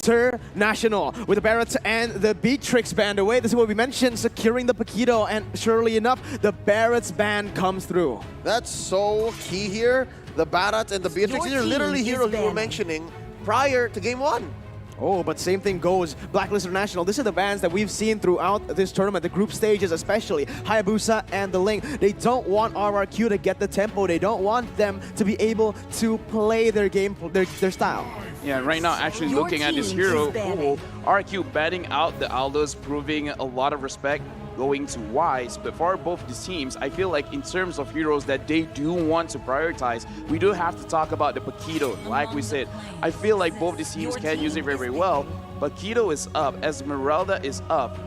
International. With the Barretts and the Beatrix band away, this is what we mentioned, securing the Paquito, and surely enough, the Barretts band comes through. That's so key here. The Barretts and the Beatrix, these are literally heroes we were mentioning prior to Game 1. Oh, but same thing goes. BLACKLIST International, this are the bands that we've seen throughout this tournament, the group stages especially. Hayabusa and the Ling. They don't want RRQ to get the tempo. They don't want them to be able to play their game, their style. Yeah, right now, actually looking at this hero pool, RRQ batting out the Aldos, proving a lot of respect, going to Wise. But for both these teams, I feel like in terms of heroes that they do want to prioritize, we do have to talk about the Paquito. Like we said, I feel like both these teams can use it very, very well. Paquito is up, Esmeralda is up.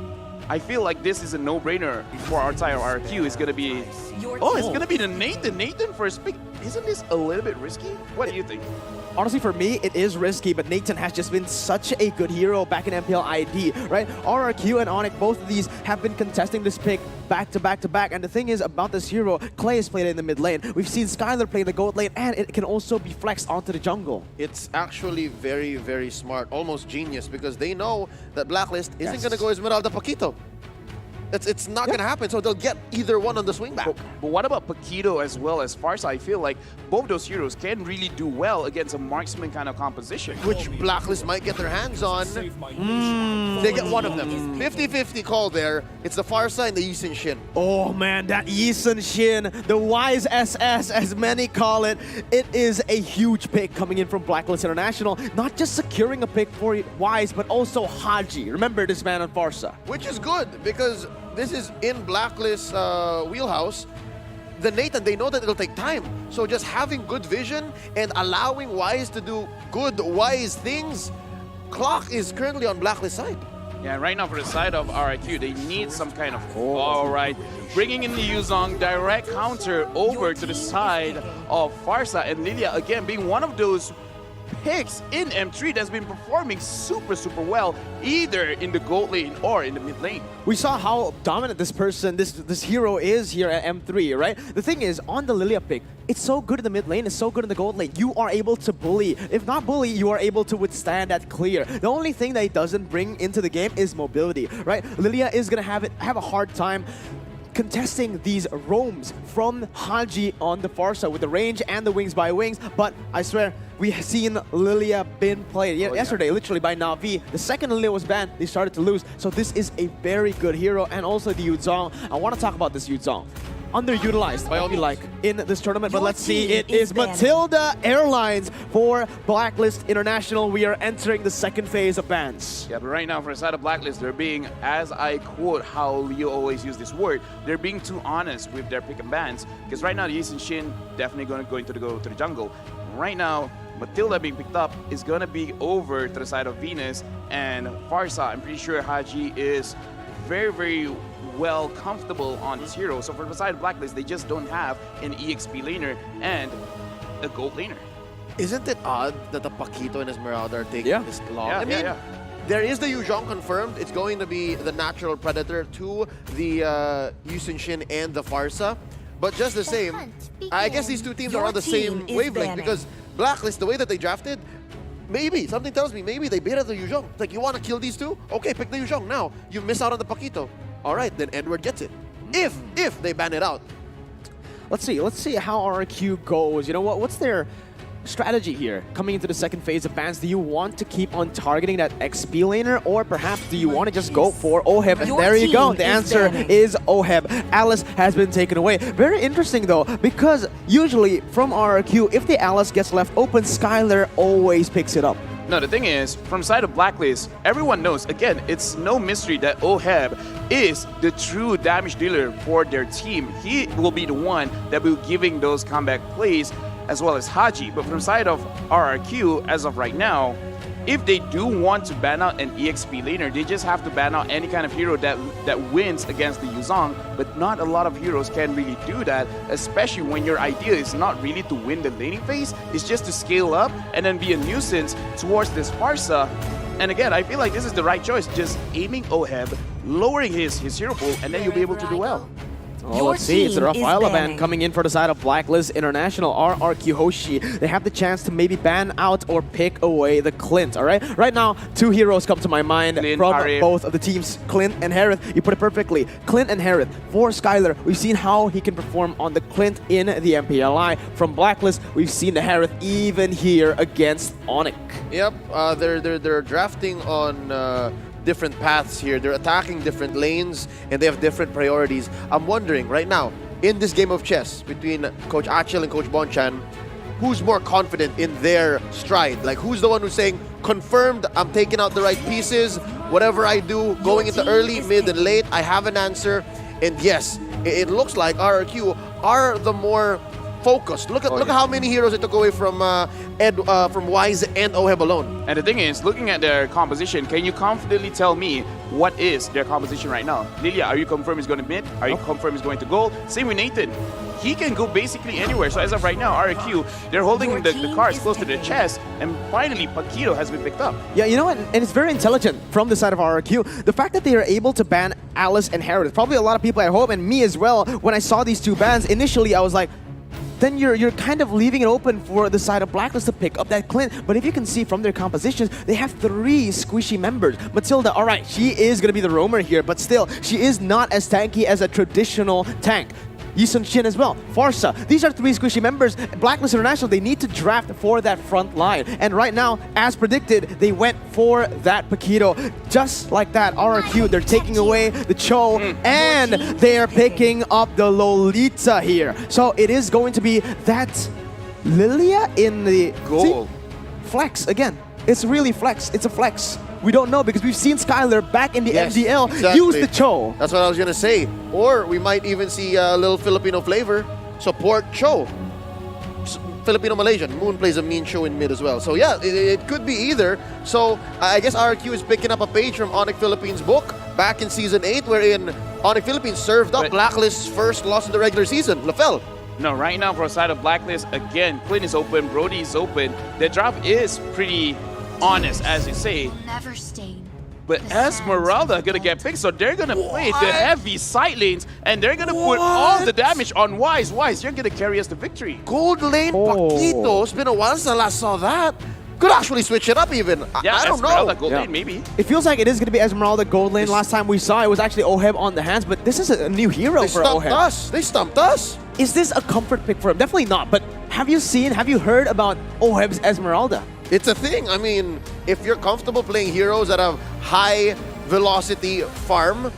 I feel like this is a no-brainer for our entire RRQ. It's gonna be, it's gonna be the Nathan. Nathan first pick. Isn't this a little bit risky? What do you think? Honestly, for me, it is risky, but Nathan has just been such a good hero back in MPL ID, right? RRQ and Onyx, both of these have been contesting this pick back to back to back. And the thing is about this hero, Clay is played in the mid lane. We've seen Skylar play the gold lane, and it can also be flexed onto the jungle. It's actually very, very smart, almost genius, because they know that BLACKLIST isn't going to go Esmeralda Paquito. It's not going to happen, so they'll get either one on the swing back. But what about Paquito as well as Farsa? I feel like both those heroes can really do well against a marksman kind of composition. Which BLACKLIST might get their hands on. They get one of them. 50-50 call there. It's the Farsa and the Yi Sun Shin. Oh man, that Yi Sun Shin, the Wise SS as many call it. It is a huge pick coming in from BLACKLIST International. Not just securing a pick for Wise, but also Haji. Remember this man on Farsa. Which is good, because this is in BLACKLIST's wheelhouse. The Nathan, they know that it'll take time. So just having good vision and allowing Wise to do good, wise things, clock is currently on BLACKLIST's side. Yeah, right now for the side of RRQ, they need some kind of... All right, bringing in the Yuzong, direct counter over to the side of Farsa, and Lilia again being one of those picks in M3 that's been performing super, super well, either in the gold lane or in the mid lane. We saw how dominant this hero is here at M3, right? The thing is, on the Lilia pick, it's so good in the mid lane, it's so good in the gold lane. You are able to bully. If not bully, you are able to withstand that clear. The only thing that it doesn't bring into the game is mobility, right? Lilia is gonna have a hard time contesting these roams from Haji on the Farsa with the range and the wings by wings, but I swear, we've seen Lilia been played yesterday, literally by Na'Vi. The second Lilia was banned, they started to lose, so this is a very good hero, and also the Yuzong. I want to talk about this Yuzong. Underutilized, I feel like, in this tournament, but let's see, it is Matilda Airlines for BLACKLIST International. We are entering the second phase of bans. Yeah, but right now, for the side of BLACKLIST, they're being, as I quote how Leo always use this word, they're being too honest with their pick and bans. Because right now, the Yi Sun Shin definitely going to go into the jungle. Right now, Matilda being picked up is going to be over to the side of Venus, and Farsa, I'm pretty sure Haji is very, very well comfortable on this hero. So for the side of BLACKLIST, they just don't have an EXP laner and a gold laner. Isn't it odd that the Paquito and Esmeralda are taking this long? I mean, there is the Yuzong confirmed. It's going to be the natural predator to the Yi Sun Shin and the Farsa. But just the same, I guess these two teams are on the same wavelength, because BLACKLIST, the way that they drafted, maybe, something tells me, maybe they beta the Yuzong. It's like, you want to kill these two? Okay, pick the Yuzong now. You miss out on the Paquito. All right, then Edward gets it. If they ban it out. Let's see how RRQ goes. You know what? What's their strategy here coming into the second phase of bans? Do you want to keep on targeting that XP laner, or perhaps do you want to just go for Oheb? And there you go. The answer is Oheb. Alice has been taken away. Very interesting though, because usually from RRQ, if the Alice gets left open, Skylar always picks it up. No, the thing is, from the side of BLACKLIST, everyone knows, again, it's no mystery that Oheb is the true damage dealer for their team. He will be the one that will be giving those comeback plays, as well as Haji. But from the side of RRQ, as of right now, if they do want to ban out an EXP laner, they just have to ban out any kind of hero that wins against the Yuzong. But not a lot of heroes can really do that, especially when your idea is not really to win the laning phase, it's just to scale up and then be a nuisance towards this Farsa. And again, I feel like this is the right choice, just aiming Oheb, lowering his hero pool, and then you'll be able to do well. Oh, let's see. It's the Rafaela ban coming in for the side of Blacklist International. RRQ Hoshi. They have the chance to maybe ban out or pick away the Clint, all right? Right now, two heroes come to my mind from both of the teams, Clint and Harith. You put it perfectly. Clint and Harith. For Skylar, we've seen how he can perform on the Clint in the MPLI. From Blacklist, we've seen the Harith even here against Onyx. Yep, they're drafting on different paths here. They're attacking different lanes and they have different priorities. I'm wondering right now, in this game of chess between Coach Achel and Coach Bonchan, who's more confident in their stride? Like, who's the one who's saying, confirmed, I'm taking out the right pieces, whatever I do, going into early, mid, and late, I have an answer. And yes, it looks like RRQ are the more focused. Look at how many heroes it took away from from Wise and Oheb alone. And the thing is, looking at their composition, can you confidently tell me what is their composition right now? Lilia, are you confirmed he's going to mid? Are you confirmed he's going to gold? Same with Nathan. He can go basically anywhere. So as of right now, RRQ, they're holding the cards close to their chest, and finally Paquito has been picked up. Yeah, you know what? And it's very intelligent from the side of RRQ. The fact that they are able to ban Alice and Harith, probably a lot of people at home, and me as well, when I saw these two bans, initially I was like, then you're kind of leaving it open for the side of Blacklist to pick up that Clint. But if you can see from their compositions, they have 3 squishy members. Matilda, all right, she is going to be the roamer here, but still, she is not as tanky as a traditional tank. Yisun Shin as well, Farsa. These are 3 squishy members. Blacklist International, they need to draft for that front line. And right now, as predicted, they went for that Paquito. Just like that, RRQ, they're taking away the Cho, and they are picking up the Lolita here. So it is going to be that Lilia in the goal. Flex again. It's really flex. It's a flex. We don't know because we've seen Skylar back in the MDL use the Cho. That's what I was going to say. Or we might even see a little Filipino flavor support Cho. Filipino-Malaysian. Moon plays a mean Cho in mid as well. So yeah, it could be either. So I guess RRQ is picking up a page from Onyx Philippines' book back in Season 8, wherein Onyx Philippines served up Blacklist's first loss in the regular season. Lafel. No, right now for a side of Blacklist, again, Clint is open, Brody is open. The drop is pretty honest, as you say. Never stain. But Esmeralda gonna get picked, so they're gonna play the heavy side lanes, and they're gonna put all the damage on Wise. Wise, you're gonna carry us to victory. Gold lane Paquito. It's been a while since I last saw that. Could actually switch it up even. Yeah, I don't Esmeralda know. gold lane, maybe. It feels like it is going to be Esmeralda gold lane. Last time we saw it was actually Oheb on the hands, but this is a new hero for Oheb. They stumped us. They stumped us. Is this a comfort pick for him? Definitely not, but have you heard about Oheb's Esmeralda? It's a thing. I mean, if you're comfortable playing heroes that have high velocity farm,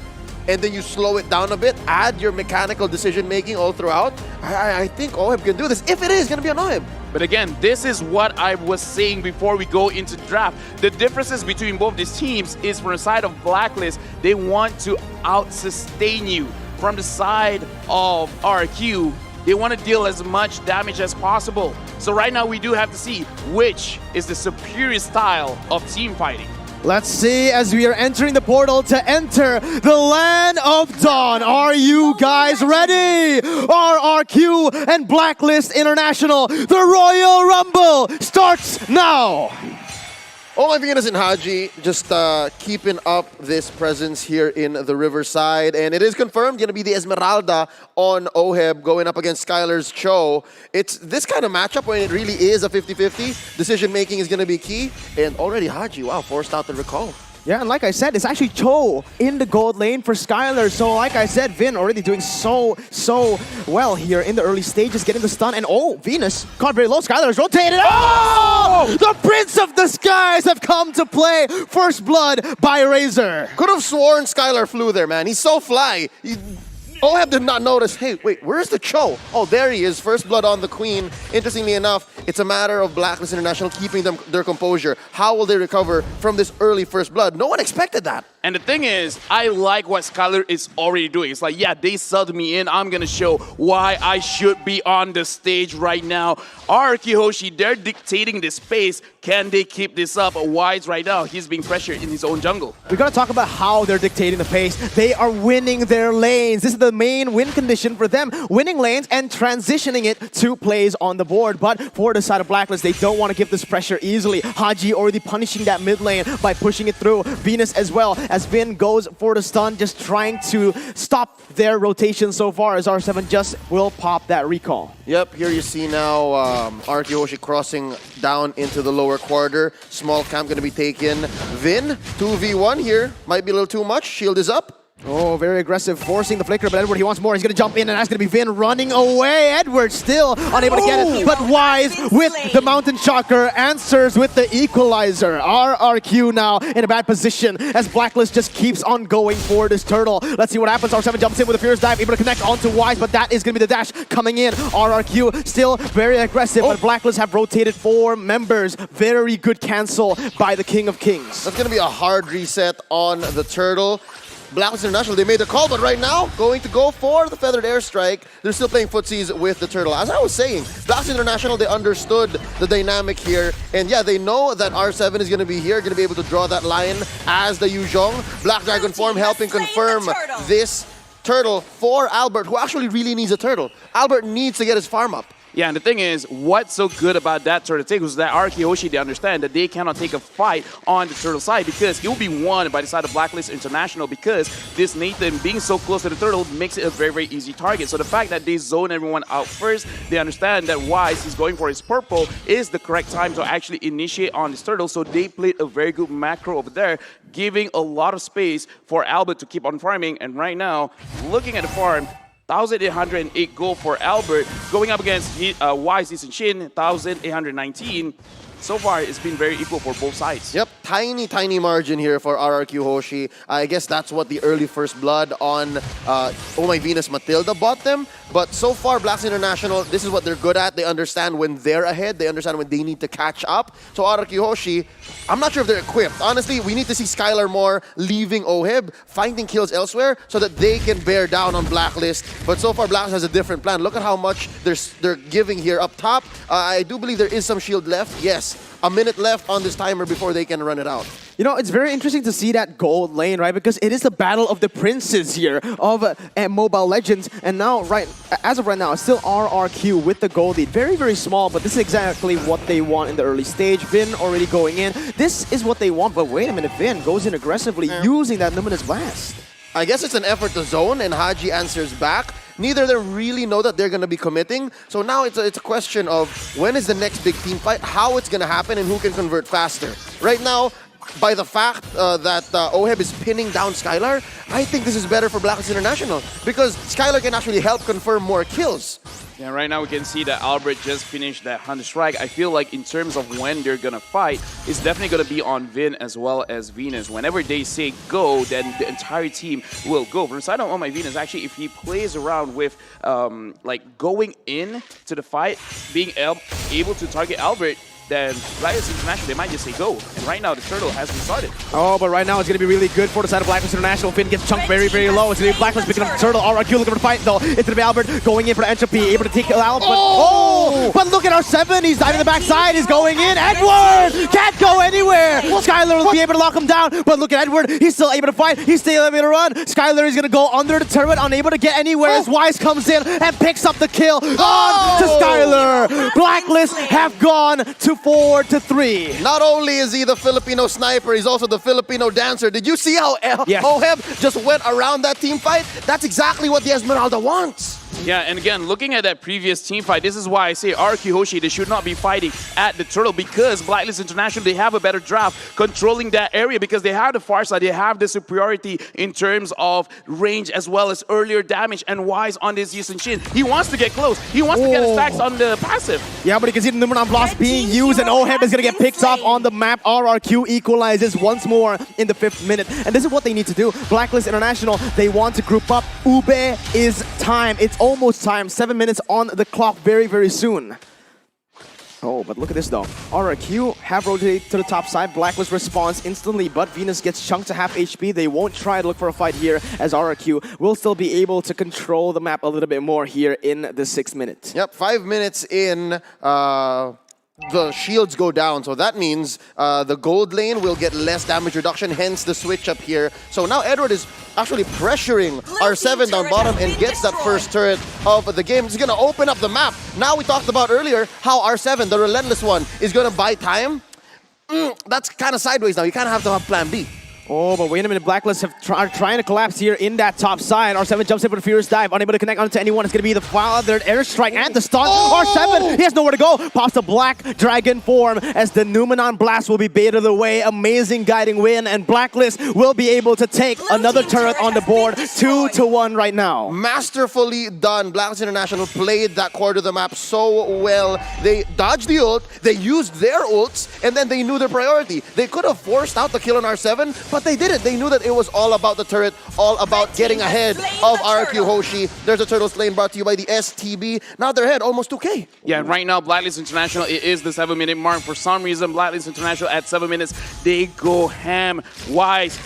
and then you slow it down a bit, add your mechanical decision making all throughout, I think Oheb can do this, if it is going to be an Oheb. But again, this is what I was saying before we go into draft. The differences between both these teams is from the side of Blacklist, they want to out-sustain you. From the side of RQ, they want to deal as much damage as possible. So right now we do have to see which is the superior style of team fighting. Let's see as we are entering the portal to enter the land of dawn. Are you guys ready? RRQ and Blacklist International, the Royal Rumble starts now. All my Venus and Haji just keeping up this presence here in the Riverside. And it is confirmed going to be the Esmeralda on Oheb going up against Skylar's Cho. It's this kind of matchup when it really is a 50-50. Decision making is going to be key. And already Haji, wow, forced out the recall. Yeah, and like I said, it's actually Cho in the gold lane for Skylar. So like I said, Vin already doing so well here in the early stages, getting the stun. And oh, Venus caught very low. Skylar is rotated. Oh! The Prince of the Skies have come to play. First blood by Razor. Could have sworn Skylar flew there, man. He's so fly. Oheb did not notice. Hey, wait, where's the Cho? Oh, there he is. First blood on the Queen. Interestingly enough, it's a matter of Blacklist International keeping their composure. How will they recover from this early first blood? No one expected that. And the thing is, I like what Skylar is already doing. It's like, yeah, they subbed me in. I'm going to show why I should be on the stage right now. RRQ Hoshi, they're dictating the space. Can they keep this up? Wise right now, he's being pressured in his own jungle. We got to talk about how they're dictating the pace. They are winning their lanes. This is the main win condition for them. Winning lanes and transitioning it to plays on the board. But for the side of Blacklist. They don't want to give this pressure easily. Haji already punishing that mid lane by pushing it through. Venus as well, as Vin goes for the stun, just trying to stop their rotation so far, as R7 just will pop that recall. Yep, here you see now RRQ Hoshi crossing down into the lower quarter. Small camp going to be taken. Vin, 2v1 here. Might be a little too much. Shield is up. Oh, very aggressive, forcing the flicker, but Edward, he wants more. He's going to jump in, and that's going to be Vin running away. Edward still unable to get it, but Wise with the Mountain Shocker answers with the equalizer. RRQ now in a bad position as Blacklist just keeps on going for this turtle. Let's see what happens. R7 jumps in with a Fierce Dive, able to connect onto Wise, but that is going to be the dash coming in. RRQ still very aggressive, but Blacklist have rotated 4 members. Very good cancel by the King of Kings. That's going to be a hard reset on the turtle. Blacklist International, they made the call, but right now, going to go for the Feathered Airstrike. They're still playing footsies with the turtle. As I was saying, Blacklist International, they understood the dynamic here. And yeah, they know that R7 is going to be here, going to be able to draw that line as the Yuzhong. Black Dragon form helping confirm this turtle for Albert, who actually really needs a turtle. Albert needs to get his farm up. Yeah, and the thing is, what's so good about that turtle take was that RRQ Hoshi, they understand that they cannot take a fight on the turtle side because it will be won by the side of Blacklist International, because this Nathan being so close to the turtle makes it a very, very easy target. So the fact that they zone everyone out first, they understand that Wise is going for his purple is the correct time to actually initiate on this turtle. So they played a very good macro over there, giving a lot of space for Albert to keep on farming. And right now, looking at the farm, 1,808 gold for Albert, going up against Wise Shin, 1,819. So far, it's been very equal for both sides. Yep, tiny margin here for RRQ Hoshi. I guess that's what the early first blood on Oh My Venus Matilda bought them. But so far, Blacks International, this is what they're good at. They understand when they're ahead. They understand when they need to catch up. So RRQ Hoshi, I'm not sure if they're equipped. Honestly, we need to see Skylar more leaving Oheb, finding kills elsewhere so that they can bear down on Blacklist. But so far, Blacklist has a different plan. Look at how much they're giving here up top. I do believe there is some shield left. Yes. A minute left on this timer before they can run it out. You know, it's very interesting to see that gold lane, right? Because it is the battle of the princes here of Mobile Legends. And now, as of right now, it's still RRQ with the gold lead. Very, very small, but this is exactly what they want in the early stage. Vin already going in. This is what they want, but wait a minute. Vin goes in aggressively using that Luminous Blast. I guess it's an effort to zone, and Haji answers back. Neither of them really know that they're going to be committing. So now it's a question of when is the next big team fight, how it's going to happen, and who can convert faster. Right now, by the fact that Oheb is pinning down Skylar, I think this is better for Blacklist International because Skylar can actually help confirm more kills. Yeah, right now we can see that Albert just finished that Hunter Strike. I feel like in terms of when they're going to fight, it's definitely going to be on Vin as well as Venus. Whenever they say go, then the entire team will go. From the side of Oh My Venus, actually, if he plays around with like going in to the fight, being able to target Albert, then Blacklist International, they might just say go. And right now, the turtle has been started. Oh, but right now it's going to be really good for the side of Blacklist International. Finn gets chunked very, very low. It's going to be Blacklist picking up the turtle. RRQ looking for the fight, though. It's going to be Albert going in for the entropy, able to take it out. But, but look at R7. He's diving the backside. He's going in. Edward can't go anywhere. Skylar will be able to lock him down. But look at Edward. He's still able to fight. He's still able to run. Skylar is going to go under the turret, unable to get anywhere as Wise comes in and picks up the kill. On to Skylar. Blacklist have gone to 4-3. Not only is he the Filipino sniper, he's also the Filipino dancer. Did you see how Oheb just went around that team fight? That's exactly what the Esmeralda wants. Yeah, and again, looking at that previous team fight, this is why I say RRQ Hoshi, they should not be fighting at the turtle because Blacklist International, they have a better draft controlling that area because they have the far side, they have the superiority in terms of range as well as earlier damage. And Wise on this Yusun Shin, he wants to get close. He wants to get the stacks on the passive. Yeah, but you can see the Numeron Blast being used and Oheb is going to get picked off on the map. RRQ equalizes once more in the 5th minute. And this is what they need to do. Blacklist International, they want to group up. Ube is time. It's almost time. 7 minutes on the clock very, very soon. Oh, but look at this though. RRQ have rotated to the top side. Blacklist responds instantly, but Venus gets chunked to half HP. They won't try to look for a fight here as RRQ will still be able to control the map a little bit more here in the 6th minute. Yep, 5 minutes in. the shields go down. So that means the gold lane will get less damage reduction, hence the switch up here. So now Edward is actually pressuring R7 down bottom and gets that first turret of the game. It's going to open up the map. Now we talked about earlier how R7, the relentless one, is going to buy time. That's kind of sideways now. You kind of have to have plan B. Oh, but wait a minute. BLACKLIST are trying to collapse here in that top side. R7 jumps in for the Furious Dive, unable to connect onto anyone. It's going to be the Father airstrike and the stun. R7, he has nowhere to go. Pops the Black Dragon form as the Numenon Blast will be baited away. Amazing guiding win, and BLACKLIST will be able to take another turret on the board. 2-1 right now. Masterfully done. BLACKLIST International played that quarter of the map so well. They dodged the ult, they used their ults, and then they knew their priority. They could have forced out the kill on R7, but they didn't. They knew that it was all about the turret, all about getting ahead of RRQ Hoshi. There's a turtle slane brought to you by the STB. Now they're ahead almost 2K. Yeah, right now, BLACKLIST International, it is the 7-minute mark. For some reason, BLACKLIST International at 7 minutes, they go ham. Wise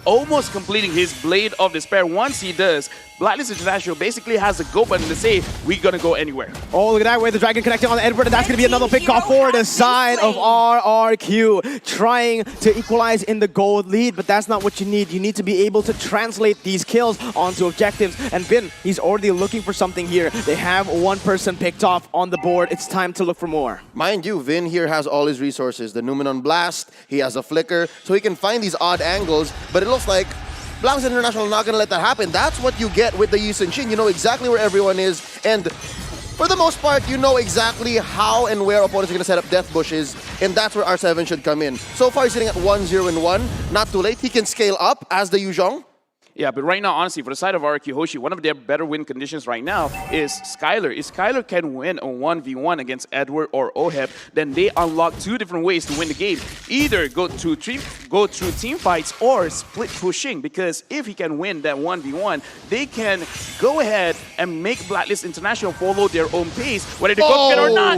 almost completing his Blade of Despair. Once he does, BLACKLIST International basically has a go button to say, we're gonna go anywhere. Oh, look at that way, the Dragon connecting on Edward, and that's gonna be another pick off for the side of RRQ. Trying to equalize in the gold lead, but that's not what you need. You need to be able to translate these kills onto objectives. And Vin, he's already looking for something here. They have one person picked off on the board. It's time to look for more. Mind you, Vin here has all his resources. The Numenon Blast, he has a Flicker, so he can find these odd angles, but it looks like BLACKLIST International not going to let that happen. That's what you get with the Yusun Shin. You know exactly where everyone is, and for the most part, you know exactly how and where opponents are going to set up death bushes, and that's where R7 should come in. So far, he's sitting at 1-0-1. Not too late. He can scale up as the Yuzhong. Yeah, but right now, honestly, for the side of RRQ Hoshi, one of their better win conditions right now is Skylar. If Skylar can win a 1v1 against Edward or Oheb, then they unlock two different ways to win the game. Either go through team fights or split pushing, because if he can win that 1v1, they can go ahead and make BLACKLIST International follow their own pace, whether they go fit or not.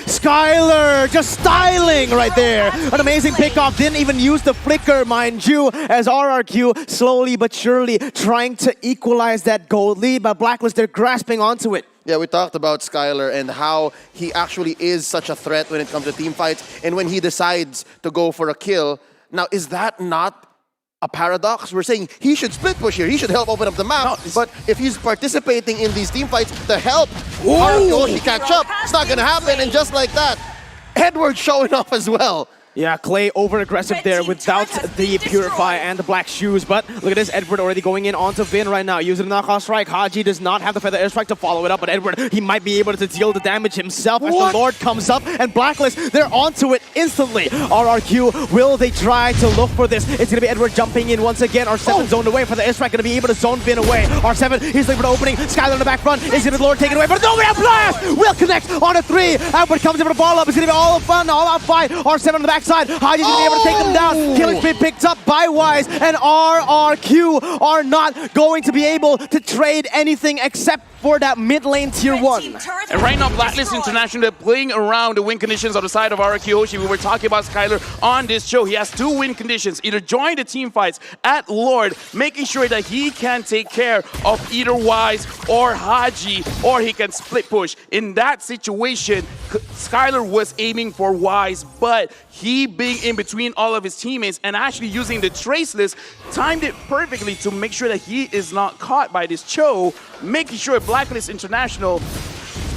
Skylar just styling right there. An amazing pickoff. Didn't even use the flicker, mind you, as RRQ slowly but surely trying to equalize that gold lead. But BLACKLIST, they're grasping onto it. Yeah, we talked about Skylar and how he actually is such a threat when it comes to team fights and when he decides to go for a kill. Now, is that not a paradox? We're saying he should split push here. He should help open up the map. No, but if he's participating in these team fights to help Hoshi catch up, it's not going to happen. And just like that, Edward showing off as well. Yeah, Clay over-aggressive there without the Purify and the black shoes. But look at this, Edward already going in onto Vin right now. Using the knockoff strike. Haji does not have the Feather Airstrike to follow it up. But Edward, he might be able to deal the damage himself as the Lord comes up. And BLACKLIST, they're onto it instantly. RRQ, will they try to look for this? It's going to be Edward jumping in once again. R7 zoned away for the Airstrike. Going to be able to zone Vin away. R7, he's looking for the opening. Skylar in the back front. Is going to the Lord taken away? But no, we have Blast! Will connect on a 3. Edward comes in for the ball up. It's going to be all fun, all out fight. R7 on the backside. Haji's going to be able to take them down. Killing spree picked up by Wise, and RRQ are not going to be able to trade anything except for that mid lane tier 1. And right now, BLACKLIST International, they're playing around the win conditions on the side of RRQ Hoshi. We were talking about Skylar on this show. He has 2 win conditions. Either join the team fights at Lord, making sure that he can take care of either Wise or Haji, or he can split push. In that situation, Skylar was aiming for Wise, but he being in between all of his teammates and actually using the Traceless timed it perfectly to make sure that he is not caught by this Cho, making sure BLACKLIST International,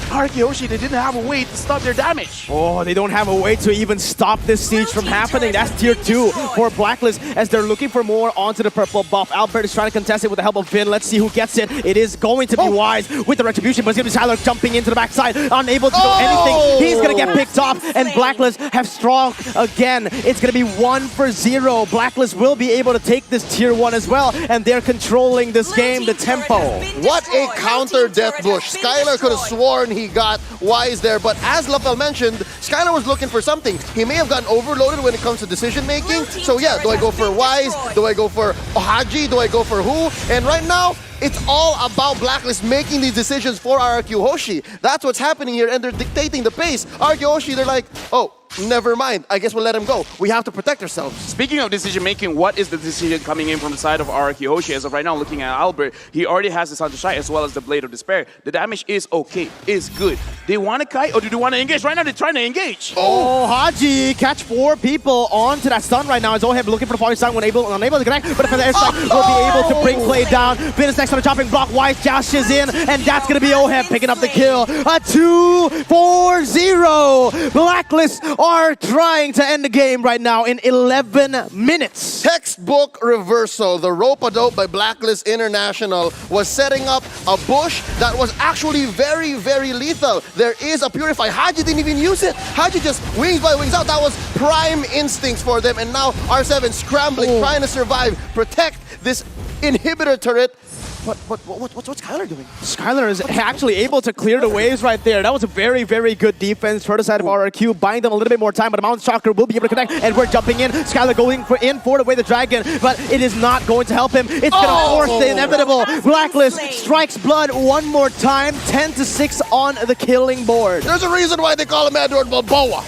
RRQ Hoshi, they didn't have a way to stop their damage. Oh, they don't have a way to even stop this siege from happening. That's tier 2 for BLACKLIST as they're looking for more onto the purple buff. Albert is trying to contest it with the help of Vin. Let's see who gets it. It is going to be Wise with the Retribution, but it's going to be Tyler jumping into the backside, unable to do anything. He's going to get picked off, and BLACKLIST have struck again. It's going to be 1-0. BLACKLIST will be able to take this tier 1 as well, and they're controlling this game, the tempo. What a counter death bush. Skylar could have sworn he got Wise there, but as Lafel mentioned, Skylar was looking for something. He may have gotten overloaded when it comes to decision making. So yeah, do I go for Wise? Do I go for Haji? Do I go for who? And right now, it's all about BLACKLIST making these decisions for RRQ Hoshi. That's what's happening here, and they're dictating the pace. RRQ Hoshi, they're like, oh, never mind. I guess we'll let him go. We have to protect ourselves. Speaking of decision-making, what is the decision coming in from the side of RRQ Hoshi? As of right now, looking at Albert, he already has the Sound to Shine as well as the Blade of Despair. The damage is okay, is good. They want to kite or do they want to engage? Right now, they're trying to engage. Oh, Haji catch 4 people onto that stun right now. As Oheb looking for the falling stun, unable to connect, but for the airstrike, will be able to bring play down. Venus next on the chopping block, Wise dashes in, and that's going to be Oheb picking up the kill. A 2-4-0. Blacklist are trying to end the game right now in 11 minutes. Textbook reversal. The rope-a-dope by Blacklist International was setting up a bush that was actually very, very lethal. There is a Purify. Haji didn't even use it. Haji just wings by wings out. That was prime instincts for them. And now R7 scrambling, trying to survive, protect this inhibitor turret. What's Skylar doing? Skylar is actually able to clear the waves right there. That was a very, very good defense for the side of RRQ, buying them a little bit more time, but the Mountain Stalker will be able to connect, and we're jumping in. Skylar going for the way the dragon, but it is not going to help him. It's going to force the inevitable. Blacklist strikes blood one more time, 10-6 on the killing board. There's a reason why they call him Edward Balboa.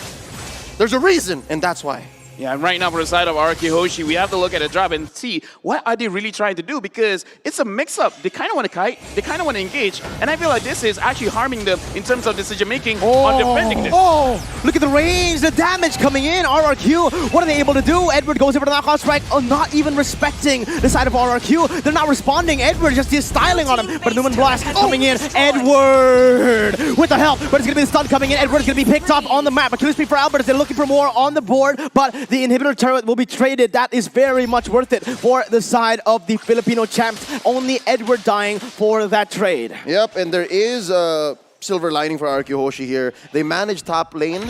There's a reason, and that's why. Yeah, and right now for the side of RRQ Hoshi, we have to look at the drop and see what are they really trying to do, because it's a mix-up. They kind of want to kite, they kind of want to engage, and I feel like this is actually harming them in terms of decision-making on defending this. Oh, look at the range, the damage coming in. RRQ, what are they able to do? Edward goes in for the knockout strike, not even respecting the side of RRQ. They're not responding. Edward just is styling on him, but Newman Blast coming in. Edward with the help, but it's going to be the stun coming in. Edward is going to be picked up on the map. Achilles speed for Albert as they're looking for more on the board, but the inhibitor turret will be traded. That is very much worth it for the side of the Filipino champs. Only Edward dying for that trade. Yep, and there is a silver lining for RRQ Hoshi here. They manage top lane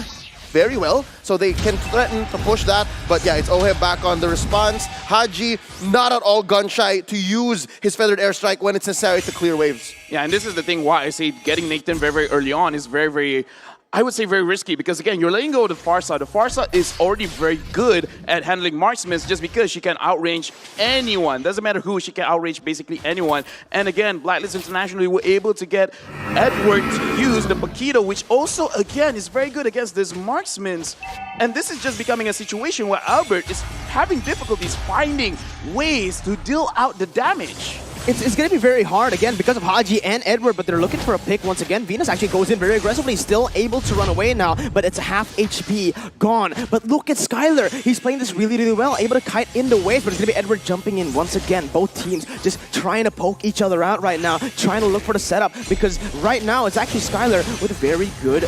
very well, so they can threaten to push that. But yeah, it's Oheb back on the response. Haji, not at all gun-shy to use his Feathered Airstrike when it's necessary to clear waves. Yeah, and this is the thing why I say getting Nathan very, very early on is very, very... I would say very risky, because again, you're letting go of the Farsa. The Farsa is already very good at handling marksmen just because she can outrange anyone. Doesn't matter who, she can outrange basically anyone. And again, Blacklist International were able to get Edward to use the Paquito, which also, again, is very good against these marksmen. And this is just becoming a situation where Albert is having difficulties finding ways to deal out the damage. It's going to be very hard, again, because of Haji and Edward, but they're looking for a pick once again. Venus actually goes in very aggressively, still able to run away now, but it's half HP gone. But look at Skylar. He's playing this really, really well, able to kite in the waves, but it's going to be Edward jumping in once again. Both teams just trying to poke each other out right now, trying to look for the setup, because right now it's actually Skylar with a very good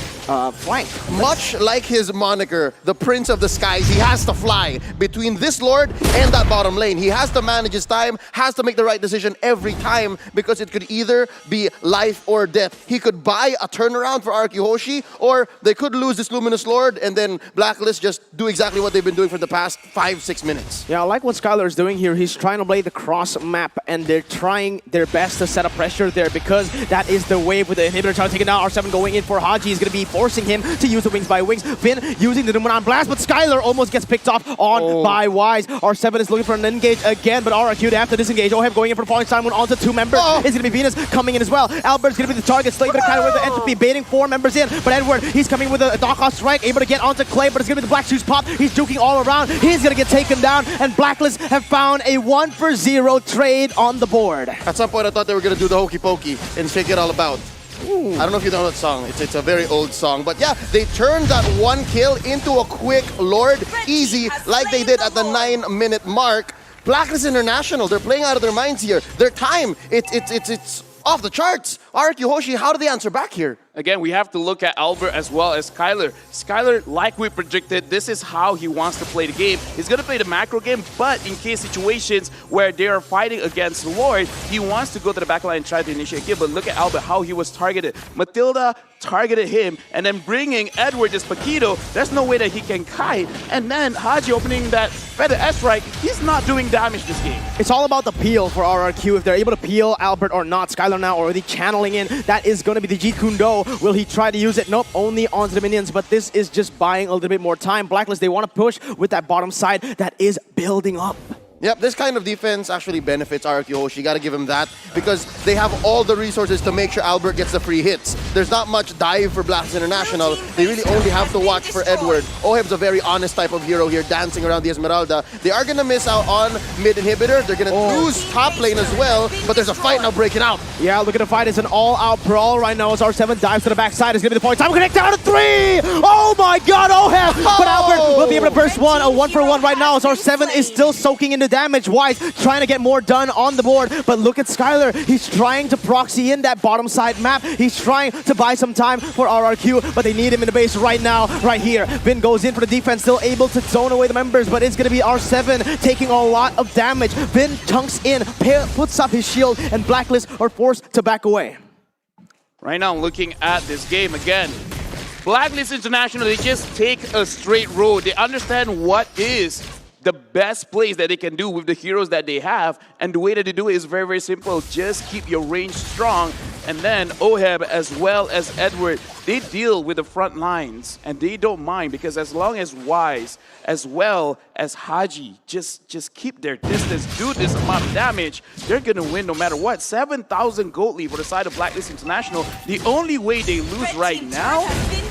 flank. Much like his moniker, the Prince of the Skies, he has to fly between this Lord and that bottom lane. He has to manage his time, has to make the right decision every time, because it could either be life or death. He could buy a turnaround for RRQ Hoshi, or they could lose this Luminous Lord and then Blacklist just do exactly what they've been doing for the past 5-6 minutes. Yeah, I like what Skylar is doing here. He's trying to play the cross map, and they're trying their best to set up pressure there, because that is the wave with the inhibitor trying to take it down. R7 going in for Haji is going to be forcing him to use the wings by wings. Finn using the Numenon Blast, but Skylar almost gets picked off on by Wise. R7 is looking for an engage again, but RRQ, they have to disengage. Oheb going in for the falling Simon onto 2 members. It's going to be Venus coming in as well. Albert's going to be the target, still able to kind of with the entropy, baiting 4 members in. But Edward, he's coming with a knockout strike, able to get onto Clay, but it's going to be the Black Shoes pop. He's juking all around. He's going to get taken down, and Blacklist have found a 1-for-0 trade on the board. At some point, I thought they were going to do the hokey pokey and shake it all about. Ooh. I don't know if you know that song. It's a very old song. But yeah, they turned that 1 kill into a quick Lord, easy, like they did at the 9-minute mark. Blacklist International, they're playing out of their minds here. Their time, it's off the charts. RRQ Hoshi, how do they answer back here? Again, we have to look at Albert as well as Skylar. Skylar, like we predicted, this is how he wants to play the game. He's going to play the macro game, but in case situations where they are fighting against Lord, he wants to go to the backline and try to initiate kill. But look at Albert, how he was targeted. Matilda targeted him, and then bringing Edward this Paquito, there's no way that he can kite. And then Haji opening that Feather S-Strike, he's not doing damage this game. It's all about the peel for RRQ. If they're able to peel Albert or not, Skylar now already channeling in. That is going to be the Jeet Kune Do. Will he try to use it? Nope, only onto the minions, but this is just buying a little bit more time. Blacklist, they want to push with that bottom side that is building up. Yep, this kind of defense actually benefits RRQ Hoshi. You gotta give him that because they have all the resources to make sure Albert gets the free hits. There's not much dive for BLACKLIST International. They really only have to watch for Edward. Oheb's a very honest type of hero here, dancing around the Esmeralda. They are gonna miss out on mid inhibitor. They're gonna lose top lane as well, but there's a fight now breaking out. Yeah, look at the fight. It's an all-out brawl right now as R7 dives to the backside. It's gonna be the point. Time to connect down to 3! Oh my god, Oheb! But Albert will be able to burst one. A 1-for-1 right now as R7 is still soaking into damage. Wise trying to get more done on the board, but look at Skylar. He's trying to proxy in that bottom side map. He's trying to buy some time for RRQ, but they need him in the base right now, right here. Vin goes in for the defense, still able to zone away the members, but it's going to be R7 taking a lot of damage. Vin chunks in, puts up his shield, and BLACKLIST are forced to back away. Right now, looking at this game again, BLACKLIST International, they just take a straight road. They understand what is the best plays that they can do with the heroes that they have, and the way that they do it is very, very simple. Just keep your range strong, and then Oheb as well as Edward, they deal with the front lines, and they don't mind because as long as Wise as well as Haji just keep their distance, do this amount of damage, they're gonna win no matter what. 7,000 gold lead for the side of BLACKLIST International. The only way they lose right now,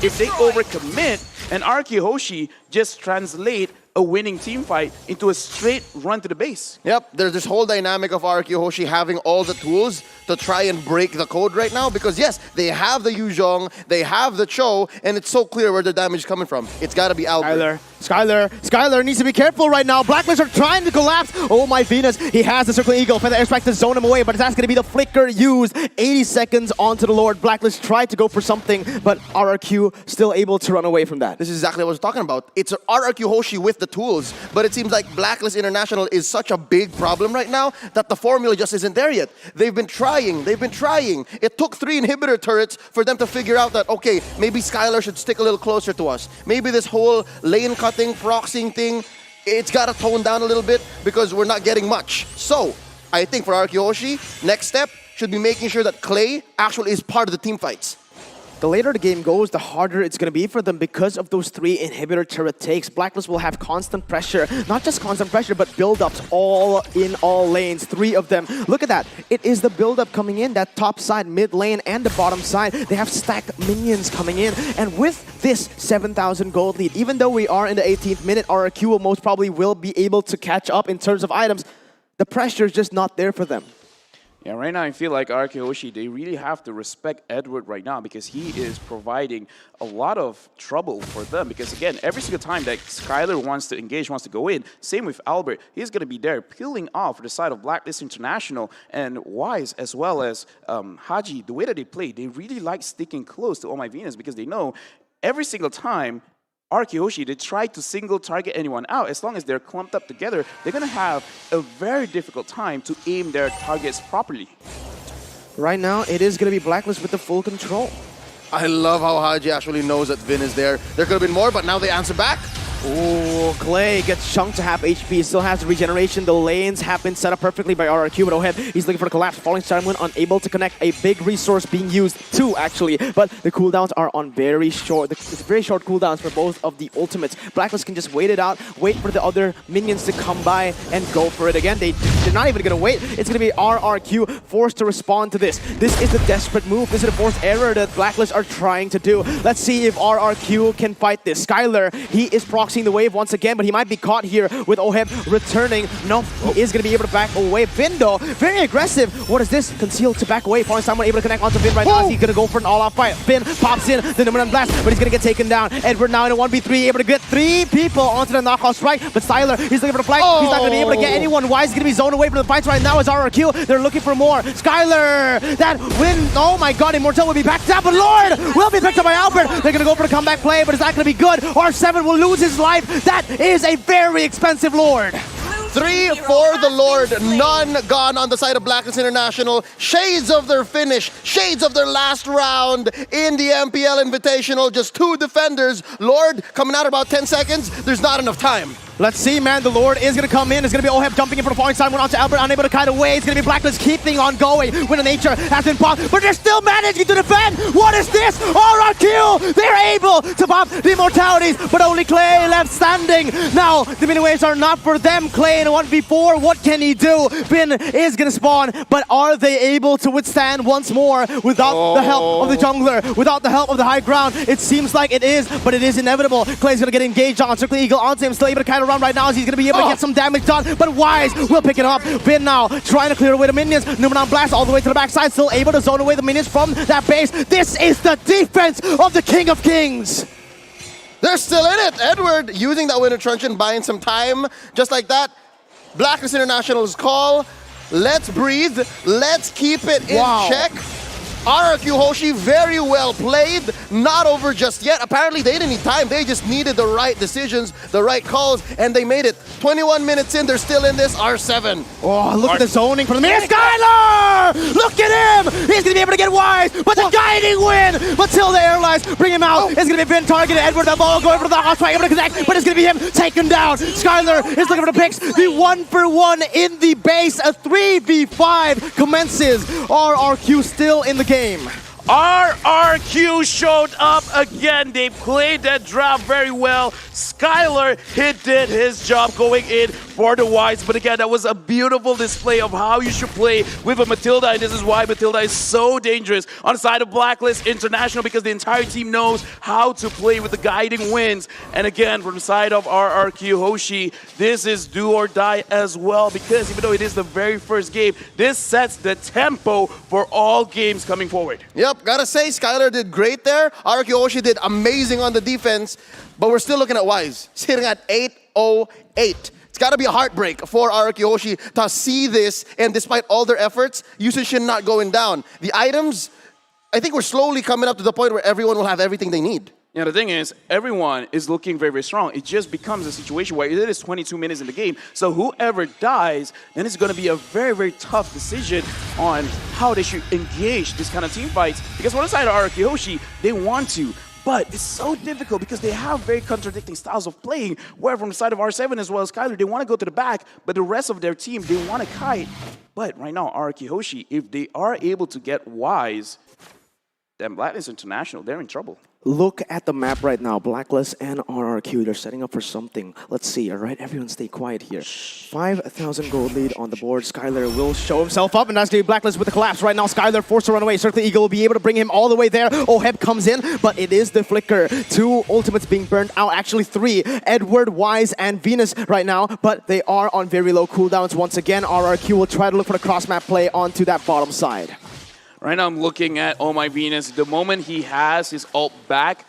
if they overcommit, and RRQ Hoshi just translate a winning team fight into a straight run to the base. Yep, there's this whole dynamic of RRQ Hoshi having all the tools to try and break the code right now because yes, they have the Yuzhong, they have the Cho, and it's so clear where the damage is coming from. It's gotta be Albert. Skylar needs to be careful right now. BLACKLIST are trying to collapse. Oh my Venus, he has the Circling Eagle. Feather Airstrike to zone him away, but that's gonna be the flicker used. 80 seconds onto the Lord. BLACKLIST tried to go for something, but RRQ still able to run away from that. This is exactly what I was talking about. It's RRQ Hoshi with the tools, but it seems like BLACKLIST International is such a big problem right now that the formula just isn't there yet. They've been trying. It took 3 inhibitor turrets for them to figure out that, okay, maybe Skylar should stick a little closer to us. Maybe this whole lane cutting, proxying thing, it's got to tone down a little bit because we're not getting much. So, I think for RRQ Hoshi, next step should be making sure that Clay actually is part of the team fights. The later the game goes, the harder it's going to be for them because of those 3 inhibitor turret takes. BLACKLIST will have constant pressure. Not just constant pressure, but build-ups all in all lanes. 3 of them. Look at that. It is the build-up coming in, that top side, mid lane, and the bottom side. They have stacked minions coming in. And with this 7,000 gold lead, even though we are in the 18th minute, RRQ will most probably will be able to catch up in terms of items. The pressure is just not there for them. Yeah, right now I feel like RRQ Hoshi, they really have to respect Edward right now because he is providing a lot of trouble for them. Because again, every single time that Skylar wants to engage, wants to go in, same with Albert, he's going to be there peeling off the side of BLACKLIST International, and Wise as well as Haji. The way that they play, they really like sticking close to Oh My Venus because they know every single time RRQ Hoshi, they try to single target anyone out. As long as they're clumped up together, they're going to have a very difficult time to aim their targets properly. Right now, it is going to be BLACKLIST with the full control. I love how Haji actually knows that Vin is there. There could have been more, but now they answer back. Oh, Clay gets chunked to half HP, still has regeneration. The lanes have been set up perfectly by RRQ, but Oheb, he's looking for the collapse. Falling Star Moon unable to connect, a big resource being used too, actually. But the cooldowns are on very short. It's very short cooldowns for both of the ultimates. BLACKLIST can just wait it out, wait for the other minions to come by and go for it again. They're not even going to wait. It's going to be RRQ forced to respond to this. This is the desperate move. This is the forced error that BLACKLIST are trying to do. Let's see if RRQ can fight this. Skylar, he is proxying the wave once again, but he might be caught here with Oheb returning. No, he is going to be able to back away. Vin, though, very aggressive. What is this? Concealed to back away. Falling someone able to connect onto Vin right now. He's going to go for an all-out fight. Vin pops in the number 1 blast, but he's going to get taken down. Edward now in a 1v3, able to get 3 people onto the knockout strike, but Styler, he's looking for the flag. He's not going to be able to get anyone. Wise is going to be zoned away from the fights right now as RRQ. They're looking for more. Skyler, that win. Oh my god, Immortal will be backed up, but Lord will be picked up by Albert. They're going to go for the comeback play, but it's not going to be good. R7 will lose his life. That is a very expensive Lord. 3 for the Lord, none gone on the side of BLACKLIST International. Shades of their finish, shades of their last round in the MPL Invitational. Just 2 defenders. Lord coming out about 10 seconds. There's not enough time. Let's see, man. The Lord is going to come in. It's going to be Oheb jumping in for the falling side. Went on to Albert, unable to kite away. It's going to be BLACKLIST keeping on going. Winter Nature has been popped, but they're still managing to defend. What is this? RRQ! They're able to pop the immortalities, but only Clay left standing. Now, the mini waves are not for them. Clay in a 1v4. What can he do? Finn is going to spawn, but are they able to withstand once more without the help of the jungler, without the help of the high ground? It seems like it is, but it is inevitable. Clay's going to get engaged on. Circle Eagle onto him, still able to kind of run right now as he's going to be able to get some damage done, but Wise will pick it up. Finn now trying to clear away the minions. Numenon Blast all the way to the backside, still able to zone away the minions from that base. This is the defense of the King of Kings. They're still in it. Edward using that Winter Truncheon, buying some time. Just like that, BLACKLIST International's call. Let's breathe. Let's keep it in check. RRQ Hoshi, very well played. Not over just yet. Apparently, they didn't need time. They just needed the right decisions, the right calls, and they made it. 21 minutes in, they're still in this. R7. Oh, look at the zoning from the mid. Skylar! Look at him! He's going to be able to get Wise, but the guiding win! Matilda Airlines, bring him out. It's going to be Finn targeted. Edward, the ball going for the hot strike, able to connect, but it's going to be him taken down. Skylar is looking for the picks. The 1-for-1 in the base. A 3v5 commences. RRQ still in the game. RRQ showed up again. They played that draft very well. Skylar, he did his job going in for the Wise. But again, that was a beautiful display of how you should play with a Matilda. And this is why Matilda is so dangerous on the side of BLACKLIST International, because the entire team knows how to play with the guiding winds. And again, from the side of RRQ Hoshi, this is do or die as well, because even though it is the very first game, this sets the tempo for all games coming forward. Yep, gotta say, Skylar did great there. RRQ Hoshi did amazing on the defense, but we're still looking at Wise, sitting at 808. It's got to be a heartbreak for RRQ Hoshi to see this, and despite all their efforts, Yushin not going down. The items, I think we're slowly coming up to the point where everyone will have everything they need. Yeah, the thing is, everyone is looking very, very strong. It just becomes a situation where it is 22 minutes in the game, so whoever dies, then it's going to be a very, very tough decision on how they should engage this kind of team fights. Because on the side of RRQ Hoshi, they want to, but it's so difficult because they have very contradicting styles of playing, where from the side of R7 as well as Skylar, they want to go to the back, but the rest of their team, they want to kite. But right now, RRQ Hoshi, if they are able to get Wise, then BLACKLIST International, they're in trouble. Look at the map right now. BLACKLIST and RRQ, they're setting up for something. Let's see, all right? Everyone stay quiet here. 5,000 gold lead on the board. Skylar will show himself up, and that's going to be BLACKLIST with the collapse right now. Skylar forced to run away. Circle Eagle will be able to bring him all the way there. Oheb comes in, but it is the Flicker. 2 ultimates being burned out. Actually, 3. Edward, Wise, and Venus right now, but they are on very low cooldowns. Once again, RRQ will try to look for the cross-map play onto that bottom side. Right now, I'm looking at Oh My Venus. The moment he has his ult back,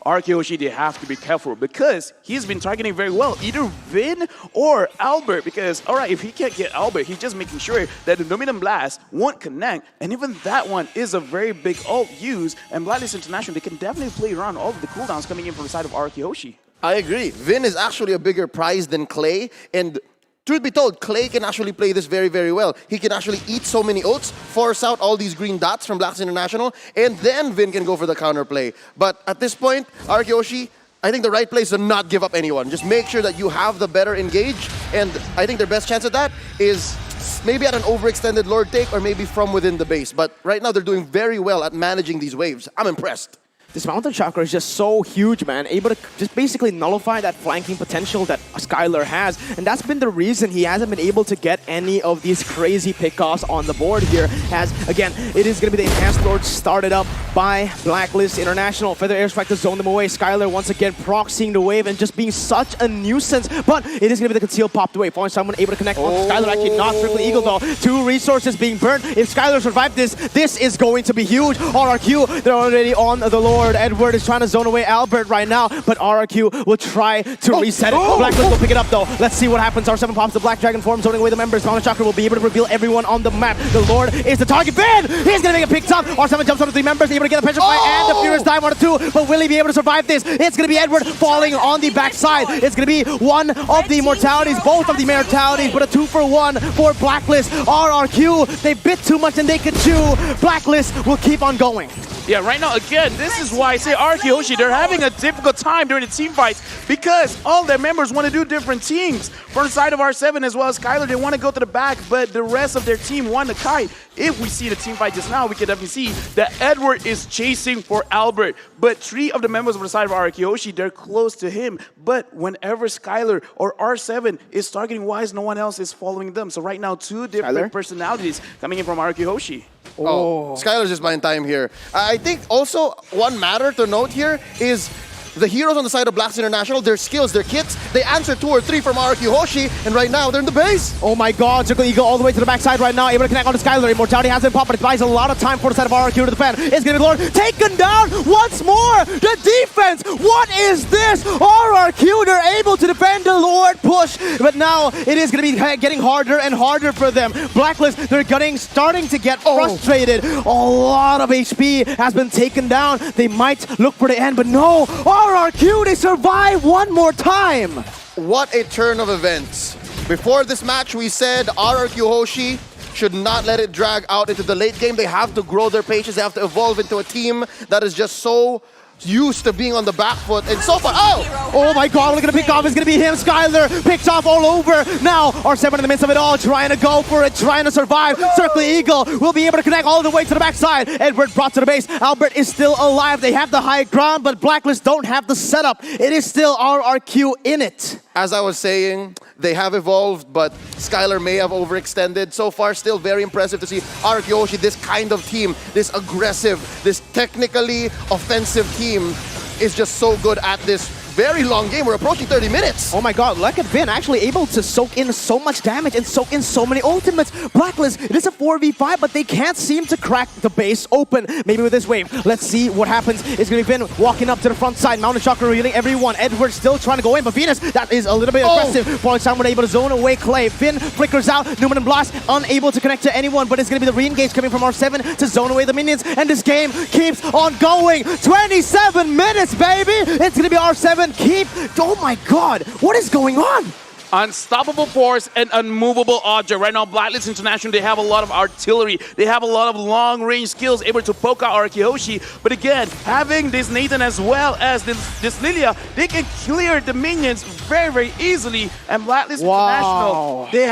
RRQ Hoshi, they have to be careful because he's been targeting very well, either Vin or Albert. Because, all right, if he can't get Albert, he's just making sure that the Numenon Blast won't connect. And even that one is a very big ult use. And BLACKLIST International, they can definitely play around all of the cooldowns coming in from the side of RRQ Hoshi. I agree. Vin is actually a bigger prize than Clay, and truth be told, Clay can actually play this very, very well. He can actually eat so many ults, force out all these green dots from BLACKLIST International, and then Vin can go for the counterplay. But at this point, RRQ Hoshi, I think the right place is to not give up anyone. Just make sure that you have the better engage, and I think their best chance at that is maybe at an overextended Lord take or maybe from within the base. But right now, they're doing very well at managing these waves. I'm impressed. This Mountain Chakra is just so huge, man. Able to just basically nullify that flanking potential that Skylar has. And that's been the reason he hasn't been able to get any of these crazy pickoffs on the board here. As, again, it is going to be the Enhanced Lord started up by BLACKLIST International. Feather Airstrike to zone them away. Skylar once again proxying the wave and just being such a nuisance. But it is going to be the Conceal popped away. Falling someone able to connect on Skylar. Actually not Triple Eagle though. 2 resources being burned. If Skylar survived this, this is going to be huge. RRQ, they're already on the Lord. Edward is trying to zone away Albert right now, but RRQ will try to reset it. BLACKLIST will pick it up though. Let's see what happens. R7 pops the Black Dragon form, zoning away the members. Mountain Chakra will be able to reveal everyone on the map. The Lord is the target. Finn! He's gonna make it picked up. R7 jumps onto 3 members, able to get a Petrify and the Furious Dive on 2, but will he be able to survive this? It's gonna be Edward falling on the backside. It's gonna be one of the immortalities, both of the immortalities, but a 2-for-1 for BLACKLIST. RRQ, they bit too much and they could chew. BLACKLIST will keep on going. Yeah, right now, again, this is why I say RRQ Hoshi, they're having a difficult time during the team fights because all their members want to do different teams. From the side of R7 as well as Skylar, they want to go to the back, but the rest of their team want to kite. If we see the team fight just now, we can definitely see that Edward is chasing for Albert. But 3 of the members of the side of RRQ Hoshi, they're close to him. But whenever Skylar or R7 is targeting Wise, no one else is following them. So right now, 2 different personalities coming in from RRQ Hoshi. Oh, Skylar's just buying time here. I think also one matter to note here is the heroes on the side of BLACKLIST International, their skills, their kits, they answer 2 or 3 from RRQ Hoshi, and right now they're in the base. Oh my god, Circle Eagle all the way to the backside right now, able to connect on to Skylar. Immortality has been popped, but it buys a lot of time for the side of RRQ to defend. It's gonna be Lord taken down once more. The defense, what is this? RRQ, they're able to defend the Lord push, but now it is gonna be getting harder and harder for them. BLACKLIST, they're starting to get frustrated. A lot of HP has been taken down. They might look for the end, but no. RRQ, they survive one more time. What a turn of events. Before this match, we said RRQ Hoshi should not let it drag out into the late game. They have to grow their patience. They have to evolve into a team that is just so used to being on the back foot, and so far, oh my god, we're gonna pick off, it's gonna be him, Skylar, picked off all over. Now, R7 in the midst of it all, trying to go for it, trying to survive. Circle Eagle will be able to connect all the way to the backside. Edward brought to the base, Albert is still alive. They have the high ground, but BLACKLIST don't have the setup. It is still RRQ in it. As I was saying, they have evolved, but Skylar may have overextended. So far, still very impressive to see RRQ Hoshi, this kind of team, this aggressive, this technically offensive team, is just so good at this very long game. We're approaching 30 minutes. Oh my god, look at Vin actually able to soak in so much damage and soak in so many ultimates. BLACKLIST, it is a 4v5, but they can't seem to crack the base open. Maybe with this wave. Let's see what happens. It's going to be Vin walking up to the front side. Mountain Chakra revealing everyone. Edward still trying to go in, but Venus, that is a little bit aggressive. Falling Sound able to zone away Clay. Vin flickers out. Newman and Blast unable to connect to anyone, but it's going to be the re-engage coming from R7 to zone away the minions, and this game keeps on going. 27 minutes, baby! It's going to be R7 oh my god, what is going on? Unstoppable force and unmovable object. Right now, BLACKLIST International, they have a lot of artillery. They have a lot of long-range skills able to poke out RRQ Hoshi. But again, having this Nathan as well as this Lilia, they can clear the minions very, very easily. And BLACKLIST International, they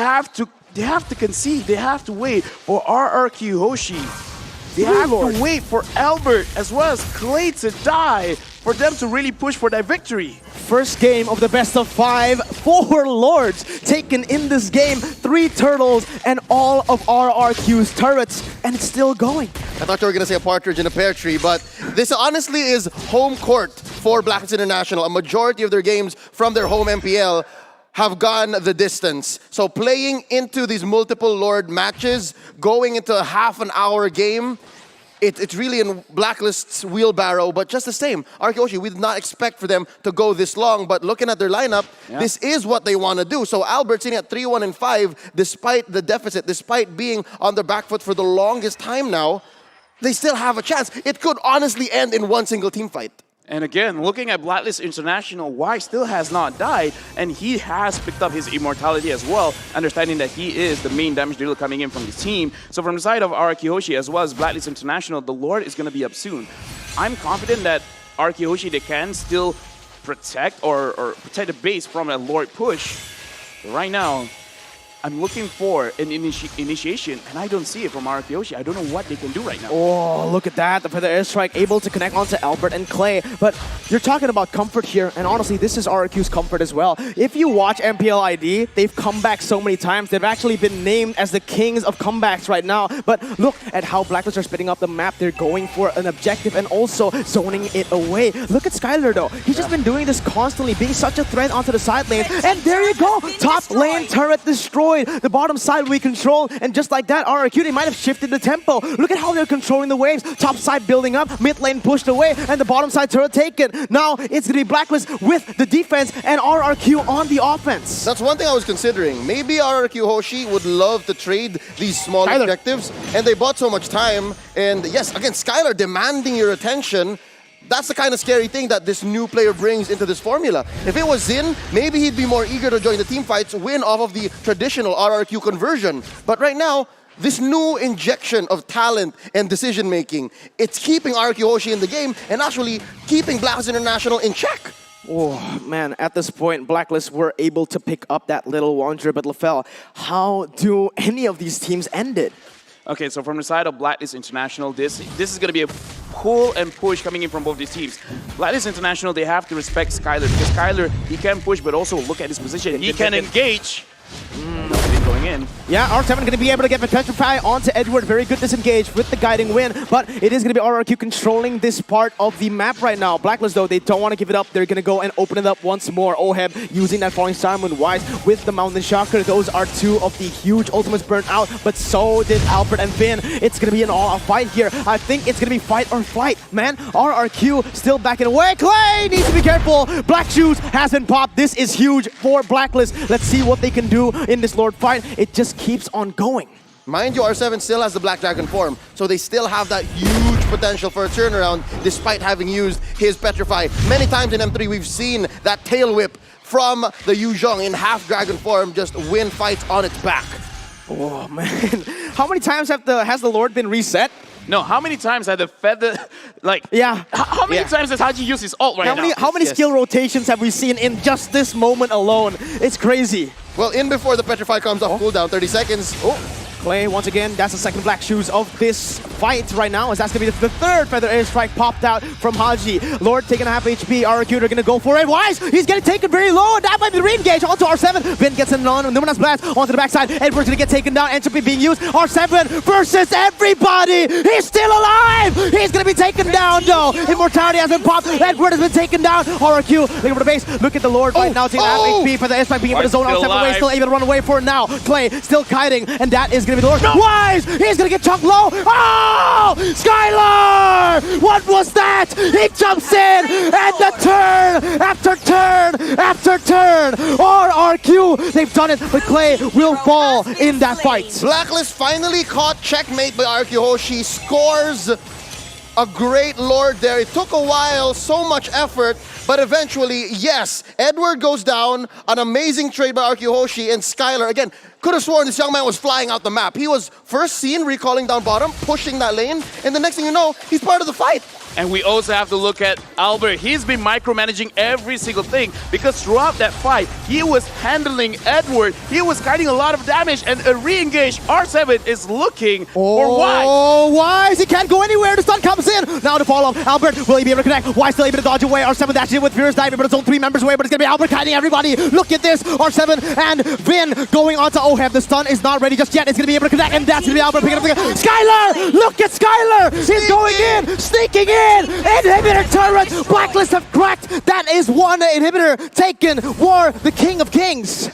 have to concede. They have to wait for RRQ Hoshi. They have to wait for Albert as well as Clay to die for them to really push for that victory. First game of the best of 5, 4 Lords taken in this game, 3 turtles and all of RRQ's turrets, and it's still going. I thought you were going to say a partridge in a pear tree, but this honestly is home court for BLACKLIST International. A majority of their games from their home MPL have gone the distance. So playing into these multiple Lord matches, going into a half-an-hour game, it's really in BLACKLIST's wheelbarrow, but just the same. RRQ Hoshi, we did not expect for them to go this long, but looking at their lineup, this is what they want to do. So Albert sitting at 3-1 and 5, despite the deficit, despite being on their back foot for the longest time now, they still have a chance. It could honestly end in one single team fight. And again, looking at BLACKLIST International, Y still has not died, and he has picked up his immortality as well, understanding that he is the main damage dealer coming in from his team. So from the side of RRQ Hoshi as well as BLACKLIST International, the Lord is going to be up soon. I'm confident that RRQ Hoshi, they can still protect or protect the base from a Lord push. But right now, I'm looking for an initiation, and I don't see it from RRQ Hoshi. I don't know what they can do right now. Oh, look at that. The Feather Airstrike able to connect onto Albert and Clay. But you're talking about comfort here, and honestly, this is RRQ's comfort as well. If you watch MPL ID, they've come back so many times. They've actually been named as the kings of comebacks right now. But look at how BLACKLIST are splitting up the map. They're going for an objective and also zoning it away. Look at Skylar, though. He's just been doing this constantly, being such a threat onto the side lanes. And there you go. Top lane turret destroyed. The bottom side we control, and just like that, RRQ, they might have shifted the tempo. Look at how they're controlling the waves. Top side building up, mid lane pushed away, and the bottom side turret taken. Now it's going to be BLACKLIST with the defense and RRQ on the offense. That's one thing I was considering. Maybe RRQ Hoshi would love to trade these small objectives, and they bought so much time. And yes, again, Skylar demanding your attention. That's the kind of scary thing that this new player brings into this formula. If it was Zin, maybe he'd be more eager to join the team fights, win off of the traditional RRQ conversion. But right now, this new injection of talent and decision-making, it's keeping RRQ Hoshi in the game and actually keeping BLACKLIST International in check. Oh, man, at this point, BLACKLIST were able to pick up that little Wanderer, but LaFell, how do any of these teams end it? Okay, so from the side of BLACKLIST International, this is going to be a pull and push coming in from both these teams. BLACKLIST International, they have to respect Skylar, because Skylar, he can push, but also look at his position. He can engage. Nothing going in. Yeah, R7 going to be able to get the Petrify onto Edward. Very good disengage with the guiding win, but it is going to be RRQ controlling this part of the map right now. BLACKLIST, though, they don't want to give it up. They're going to go and open it up once more. Oheb using that Falling Star Moon Wise with the Mountain Shocker. Those are two of the huge ultimates burnt out, but so did Albert and Vin. It's going to be an all-out fight here. I think it's going to be fight or flight, man. RRQ still backing away. Clay needs to be careful. Black Shoes hasn't popped. This is huge for BLACKLIST. Let's see what they can do in this Lord fight. It just keeps on going. Mind you, R7 still has the Black Dragon form, so they still have that huge potential for a turnaround despite having used his Petrify. Many times in M3 we've seen that tail whip from the Yuzhong in half dragon form just win fights on its back. Oh man, how many times has the Lord been reset? No, how many times had the feather, like, yeah. How many times has Haji used his ult right now? How many skill rotations have we seen in just this moment alone? It's crazy. Well, in before the Petrify comes off cooldown, 30 seconds. Clay, once again, that's the second Black Shoes of this fight right now, as that's going to be the third Feather Airstrike popped out from Haji. Lord taking a half HP, RRQ are going to go for it. Wise, he's getting taken very low, and that might be the re-engage onto R7. Vin gets an on, Numinous Blast onto the backside. Edward's going to get taken down, Entropy being used. R7 versus everybody! He's still alive! He's going to be taken down, though. Immortality hasn't popped. Edward has been taken down. RRQ, looking for the base. Look at the Lord right now, taking half HP for the airstrike, being able to zone R7 away, still able to run away for it now. Clay still kiting, and that is going to be the Lord. No. Wise! He's gonna get chunked low! Oh! Skylar! What was that? He jumps in! And the turn after turn after turn! RRQ! They've done it, but Clay will fall in that fight. BLACKLIST finally caught checkmate by RRQ Hoshi, scores a great Lord there. It took a while, so much effort, but eventually, yes, Edward goes down, an amazing trade by RRQ Hoshi, and Skylar, again, could have sworn this young man was flying out the map. He was first seen recalling down bottom, pushing that lane, and the next thing you know, he's part of the fight. And we also have to look at Albert. He's been micromanaging every single thing because throughout that fight, he was handling Edward. He was guiding a lot of damage, and a re-engage R7 is looking for Wise. Oh, Wise! He can't go anywhere. The stun comes in. Now to follow. Albert, will he be able to connect? Wise still able to dodge away. R7 dashes in with Furious Dive, able to zone 3 members away, but it's going to be Albert kiting everybody. Look at this. R7 and Vin going onto Oheb. The stun is not ready just yet. It's going to be able to connect, and that's going to be Albert picking up the Skylar! Look at Skylar! He's going in, sneaking in. Inhibitor turret! BLACKLIST have cracked! That is one inhibitor taken for the King of Kings.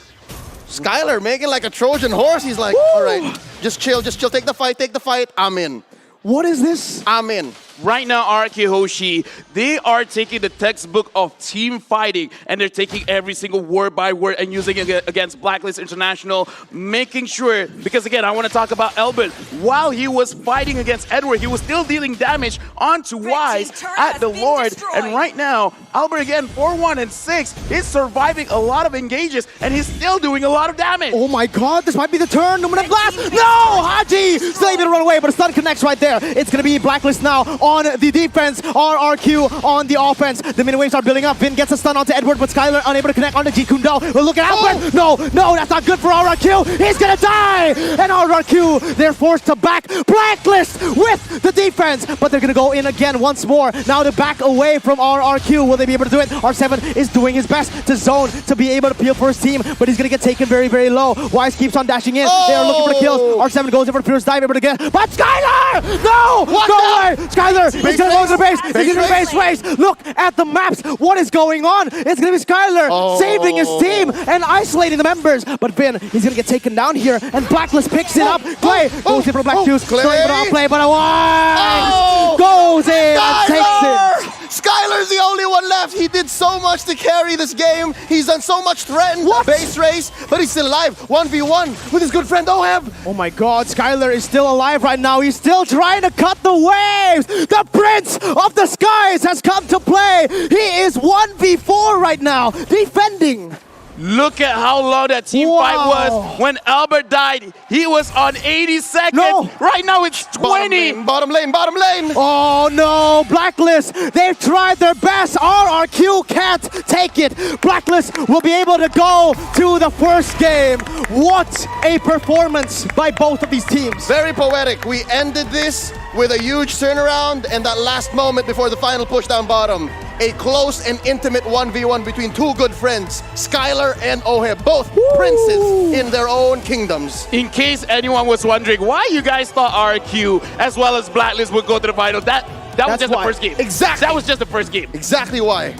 Skylar making like a Trojan horse. He's like, all right, just chill, take the fight, I'm in. What is this? I'm in. Right now, RRQ Hoshi, they are taking the textbook of team fighting, and they're taking every single word by word and using it against BLACKLIST International, making sure, because again, I want to talk about Albert. While he was fighting against Edward, he was still dealing damage onto Wise at the Lord. And right now, Albert again, 4-1 and 6, he's surviving a lot of engages, and he's still doing a lot of damage. Oh my god, this might be the turn. Numinous Blast! No! Haji! Still able to run away, but a stun connects right there. It's going to be BLACKLIST now on the defense, RRQ on the offense. The mini waves are building up. Vin gets a stun onto Edward, but Skylar unable to connect onto G Kundal. Well, look at Albert! No, that's not good for RRQ. He's gonna die! And RRQ, they're forced to back BLACKLIST with the defense, but they're gonna go in again once more. Now to back away from RRQ. Will they be able to do it? R7 is doing his best to zone to be able to peel for his team, but he's gonna get taken very, very low. Wise keeps on dashing in. They are looking for the kills. R7 goes in for the Fierce Dive, able to get, but Skylar! No! Go away! Skylar! He's gonna go to the base! He's gonna base race! Look at the maps! What is going on? It's gonna be Skylar saving his team and isolating the members. But Vin, he's gonna get taken down here, and BLACKLIST picks it up. Clay goes in for Black Shoes, still able to outplay, but Wise goes in and takes it. Skylar's the only one left. He did so much to carry this game. He's done so much threatened base race, but he's still alive. 1v1 with his good friend Oheb. Oh my god, Skylar is still alive right now. He's still trying to cut the waves. The Prince of the Skies has come to play. He is 1v4 right now, defending. Look at how long that team fight was. When Albert died, he was on 82nd. No. Right now it's 20. Bottom lane, bottom lane. Oh no, Blacklist, they've tried their best. RRQ can't take it. Blacklist will be able to go to the first game. What a performance by both of these teams. Very poetic. We ended this with a huge turnaround and that last moment before the final push down bottom. A close and intimate 1v1 between two good friends, Skylar and Oheb, both princes in their own kingdoms. In case anyone was wondering why you guys thought RRQ as well as Blacklist would go to the final, that was just why. the first game. Exactly. That was just the first game. Exactly why.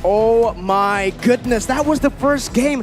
Oh my goodness, that was the first game.